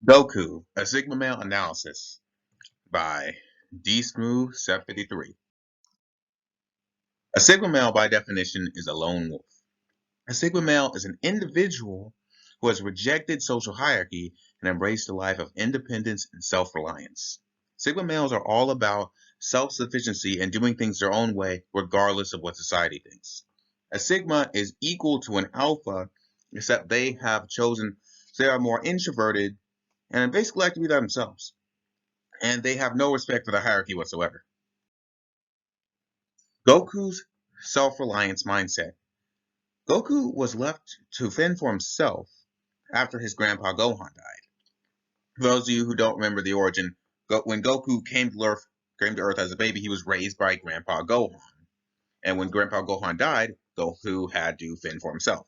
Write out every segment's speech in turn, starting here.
Goku, a sigmamale analysis by dsmooth753. A sigmamale, by definition, is a lone wolf. A sigmamale is an individual who has rejected social hierarchy and embraced a life of independence and self-reliance. Sigma males are all about self-sufficiency and doing things their own way, regardless of what society thinks. A sigma is equal to an alpha, except they have chosen, they are more introverted and basically like to be themselves. And they have no respect for the hierarchy whatsoever. Goku's self-reliance mindset. Goku was left to fend for himself after his grandpa Gohan died. For those of you who don't remember the origin, when Goku came to Earth as a baby, he was raised by Grandpa Gohan. And when Grandpa Gohan died, Goku had to fend for himself.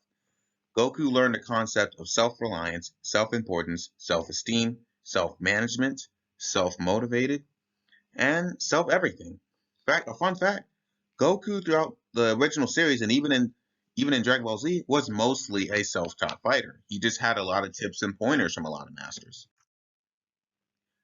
Goku learned the concept of self-reliance, self-importance, self-esteem, self-management, self-motivated, and self-everything. A fun fact, Goku throughout the original series and even in Dragon Ball Z was mostly a self-taught fighter. He just had a lot of tips and pointers from a lot of masters.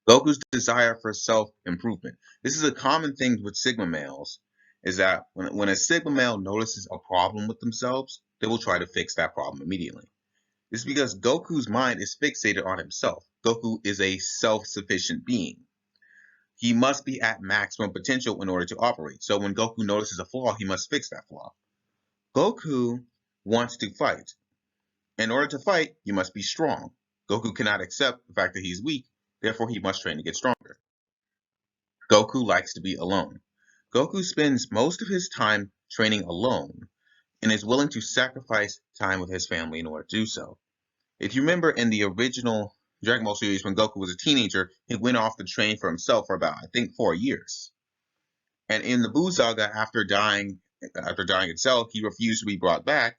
Goku's desire for self-improvement. This is a common thing with Sigma males, is that when a Sigma male notices a problem with themselves, they will try to fix that problem immediately. This is because Goku's mind is fixated on himself. Goku is a self-sufficient being. He must be at maximum potential in order to operate. So when Goku notices a flaw, he must fix that flaw. Goku wants to fight. In order to fight, you must be strong. Goku cannot accept the fact that he's weak, therefore he must train to get stronger. Goku likes to be alone. Goku spends most of his time training alone and is willing to sacrifice time with his family in order to do so. If you remember in the original Dragon Ball series, when Goku was a teenager, he went off to train for himself for about, I think, 4 years. And in the Buu Saga, after dying itself, he refused to be brought back,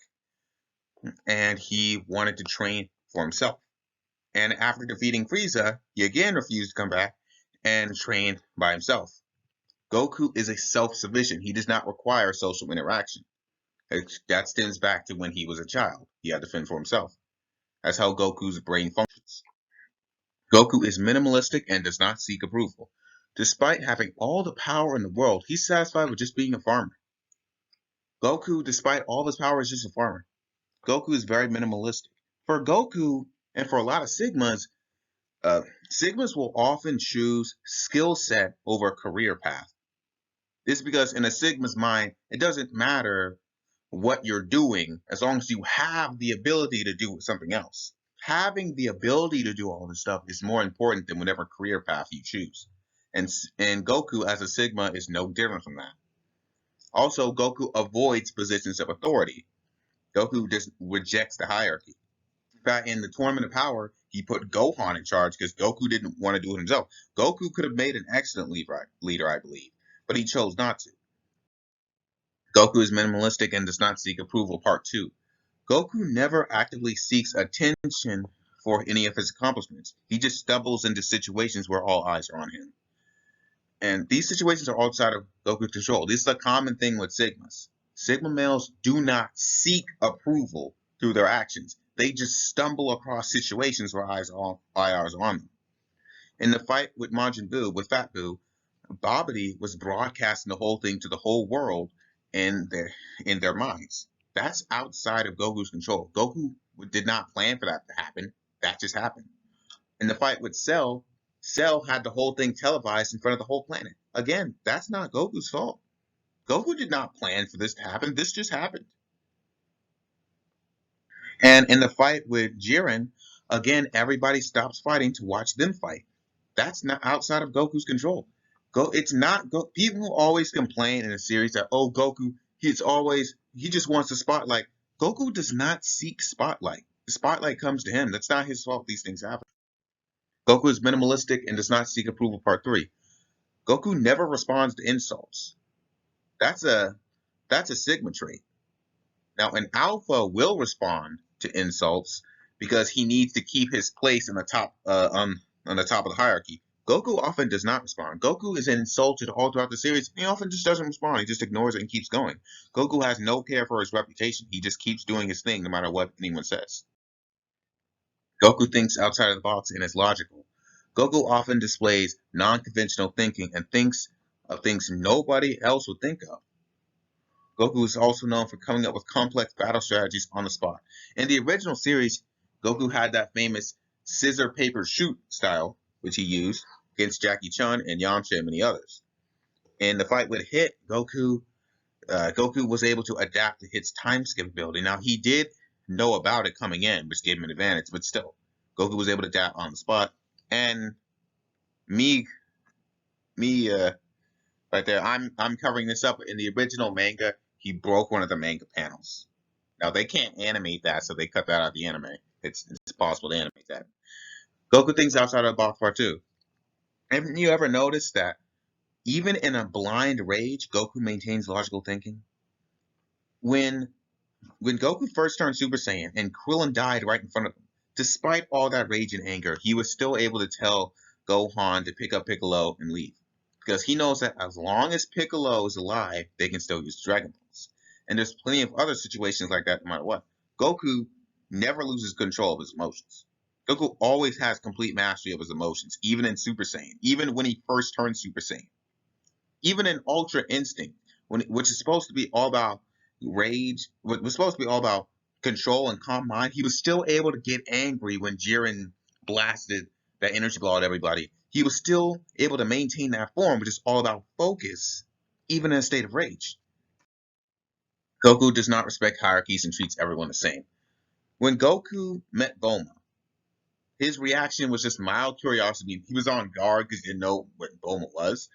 and he wanted to train for himself. And after defeating Frieza, he again refused to come back and trained by himself. Goku is a self-sufficient. He does not require social interaction. That stems back to when he was a child. He had to fend for himself. That's how Goku's brain functions. Goku is minimalistic and does not seek approval. Despite having all the power in the world, he's satisfied with just being a farmer. Goku, despite all his power, is just a farmer. Goku is very minimalistic. For Goku, and for a lot of Sigmas, Sigmas will often choose skill set over career path. This is because in a Sigma's mind, it doesn't matter what you're doing as long as you have the ability to do something else. Having the ability to do all this stuff is more important than whatever career path you choose. And Goku as a Sigma is no different from that. Also, Goku avoids positions of authority. Goku just rejects the hierarchy. In fact, in the Tournament of Power, he put Gohan in charge because Goku didn't want to do it himself. Goku could have made an excellent leader, I believe, but he chose not to. Goku is minimalistic and does not seek approval. Part 2. Goku never actively seeks attention for any of his accomplishments. He just stumbles into situations where all eyes are on him. And these situations are outside of Goku's control. This is a common thing with Sigmas. Sigma males do not seek approval through their actions. They just stumble across situations where all eyes are on them. In the fight with Majin Buu, with Fat Buu, Babidi was broadcasting the whole thing to the whole world in their minds. That's outside of Goku's control. Goku did not plan for that to happen. That just happened. In the fight with Cell, Cell had the whole thing televised in front of the whole planet. Again, that's not Goku's fault. Goku did not plan for this to happen. This just happened. And in the fight with Jiren, again, everybody stops fighting to watch them fight. That's not outside of Goku's control. It's not people always complain in a series that, oh, Goku, he just wants the spotlight. Goku does not seek spotlight. The spotlight comes to him. That's not his fault these things happen. Goku is minimalistic and does not seek approval. Part 3. Goku never responds to insults. That's a Sigma trait. Now, an alpha will respond to insults because he needs to keep his place in the top on the top of the hierarchy. Goku often does not respond. Goku is insulted all throughout the series. He often just doesn't respond. He just ignores it and keeps going. Goku has no care for his reputation. He just keeps doing his thing no matter what anyone says. Goku thinks outside of the box and is logical. Goku often displays non-conventional thinking and thinks of things nobody else would think of. Goku is also known for coming up with complex battle strategies on the spot. In the original series, Goku had that famous scissor, paper, shoot style, which he used against Jackie Chun and Yamcha and many others. In the fight with Hit, Goku was able to adapt to Hit's time skip ability. Now, he did know about it coming in, which gave him an advantage, but still, Goku was able to adapt on the spot. And me, me, right there, I'm covering this up. In the original manga, he broke one of the manga panels. Now, they can't animate that, so they cut that out of the anime. It's possible to animate that. Goku thinks outside of the box part 2. Haven't you ever noticed that even in a blind rage, Goku maintains logical thinking? When When Goku first turned Super Saiyan and Krillin died right in front of him, despite all that rage and anger, he was still able to tell Gohan to pick up Piccolo and leave. Because he knows that as long as Piccolo is alive, they can still use Dragon Balls. And there's plenty of other situations like that no matter what. Goku never loses control of his emotions. Goku always has complete mastery of his emotions, even in Super Saiyan, even when he first turned Super Saiyan. Even in Ultra Instinct, which is supposed to be all about rage, was supposed to be all about control and calm mind, he was still able to get angry when Jiren blasted that energy ball at everybody. He was still able to maintain that form, which is all about focus, even in a state of rage. Goku does not respect hierarchies and treats everyone the same. When Goku met Bulma, his reaction was just mild curiosity. He was on guard because he didn't know what Bulma was.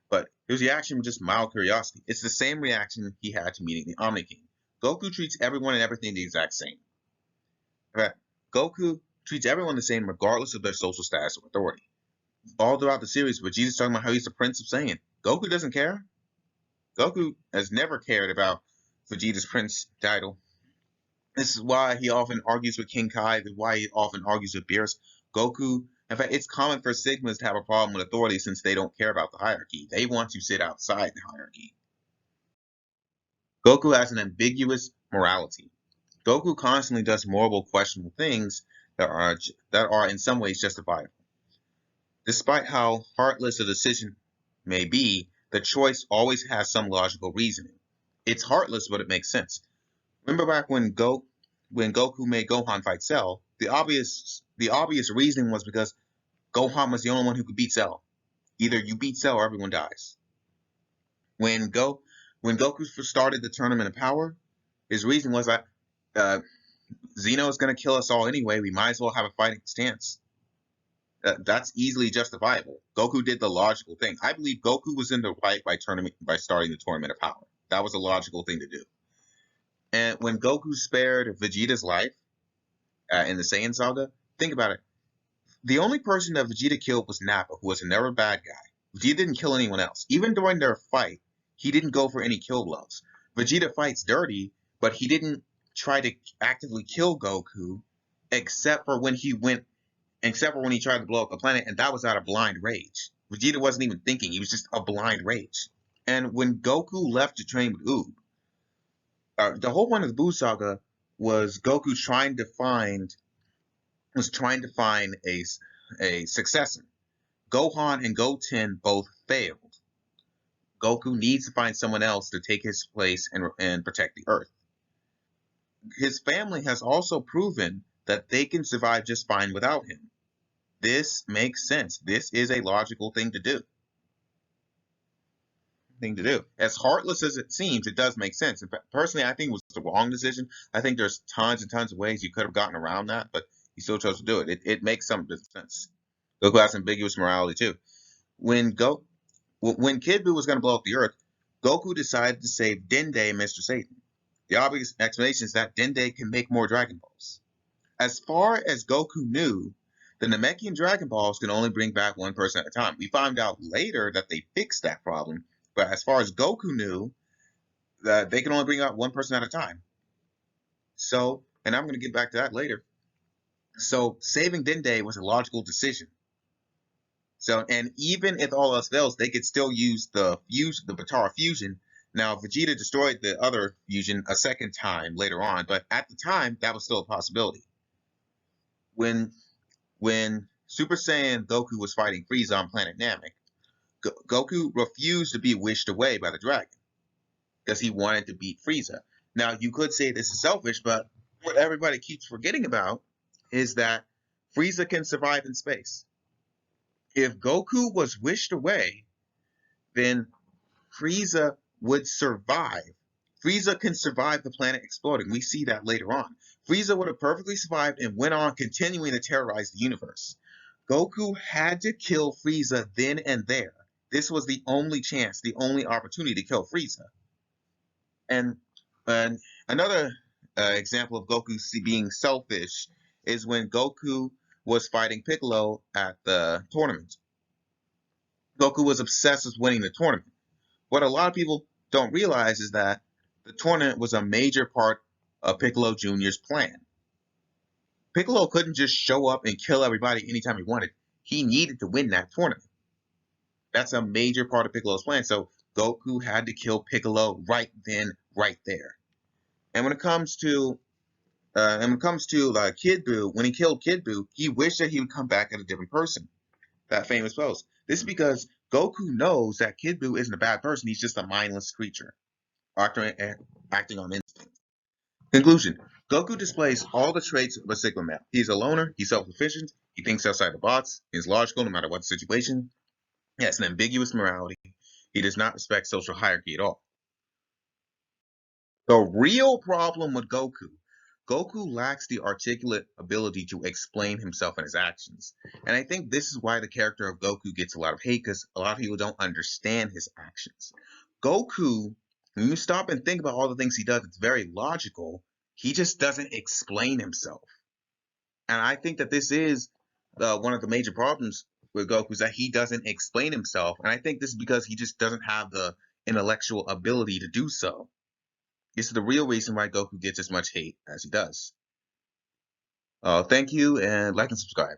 But his reaction was just mild curiosity. It's the same reaction he had to meeting the Omni King. Goku treats everyone and everything the exact same. Okay? Goku treats everyone the same regardless of their social status or authority. All throughout the series, Vegeta's talking about how he's the Prince of Saiyan. Goku doesn't care. Goku has never cared about Vegeta's Prince title. This is why he often argues with King Kai. This is why he often argues with Beerus. Goku, in fact, it's common for Sigmas to have a problem with authority since they don't care about the hierarchy. They want to sit outside the hierarchy. Goku has an ambiguous morality. Goku constantly does morally questionable things that are in some ways justifiable. Despite how heartless a decision may be, the choice always has some logical reasoning. It's heartless, but it makes sense. Remember back when Goku made Gohan fight Cell, the obvious reasoning was because Gohan was the only one who could beat Cell. Either you beat Cell or everyone dies. When Go when Goku started the Tournament of Power, his reason was that uh, Zeno is going to kill us all anyway. We might as well have a fighting stance. That's easily justifiable. Goku did the logical thing. I believe Goku was in the right by starting the Tournament of Power. That was a logical thing to do. And when Goku spared Vegeta's life in the Saiyan Saga, think about it. The only person that Vegeta killed was Nappa, who was another bad guy. Vegeta didn't kill anyone else. Even during their fight, he didn't go for any kill blows. Vegeta fights dirty, but he didn't try to actively kill Goku, except for when he tried to blow up the planet, and that was out of blind rage. Vegeta wasn't even thinking; he was just a blind rage. And when Goku left to train with Oob, the whole point of the Buu Saga was Goku trying to find a successor. Gohan and Goten both failed. Goku needs to find someone else to take his place and protect the Earth. His family has also proven that they can survive just fine without him. This makes sense. This is a logical thing to do. As heartless as it seems, it does make sense. In fact, personally, I think it was the wrong decision. I think there's tons and tons of ways you could have gotten around that, but he still chose to do it. It makes some sense. Goku has ambiguous morality too. When Kid Buu was going to blow up the Earth, Goku decided to save Dende and Mr. Satan. The obvious explanation is that Dende can make more Dragon Balls. As far as Goku knew, the Namekian Dragon Balls can only bring back one person at a time. We found out later that they fixed that problem, but as far as Goku knew, that they can only bring out one person at a time. So, and I'm going to get back to that later. So, saving Dende was a logical decision. So, and even if all else fails, they could still use the Batara fusion. Now, Vegeta destroyed the other fusion a second time later on, but at the time, that was still a possibility. when when Super Saiyan Goku was fighting Frieza on planet Namek, Goku refused to be wished away by the dragon because he wanted to beat Frieza. Now, you could say this is selfish, but what everybody keeps forgetting about is that Frieza can survive in space. If Goku was wished away, then Frieza would survive. Frieza can survive the planet exploding. We see that later on. Frieza would have perfectly survived and went on continuing to terrorize the universe. Goku had to kill Frieza then and there. This was the only chance, the only opportunity to kill Frieza. And, and another example of Goku being selfish is when Goku was fighting Piccolo at the tournament. Goku was obsessed with winning the tournament. What a lot of people don't realize is that the tournament was a major part of Piccolo Jr.'s plan. Piccolo couldn't just show up and kill everybody anytime he wanted. He needed to win that tournament. That's a major part of Piccolo's plan. So Goku had to kill Piccolo right then, right there. And when it comes to Kid Buu, when he killed Kid Buu, he wished that he would come back as a different person. That famous pose. This is because Goku knows that Kid Buu isn't a bad person. He's just a mindless creature, acting on instinct. Conclusion: Goku displays all the traits of a sigmamale. He's a loner. He's self-sufficient. He thinks outside the box. He's logical no matter what the situation. He has an ambiguous morality. He does not respect social hierarchy at all. The real problem with Goku lacks the articulate ability to explain himself and his actions. And I think this is why the character of Goku gets a lot of hate, because a lot of people don't understand his actions. Goku, when you stop and think about all the things he does, it's very logical. He just doesn't explain himself. And I think that this is one of the major problems with Goku, is that he doesn't explain himself. And I think this is because he just doesn't have the intellectual ability to do so. This is the real reason why Goku gets as much hate as he does. Thank you, and like and subscribe.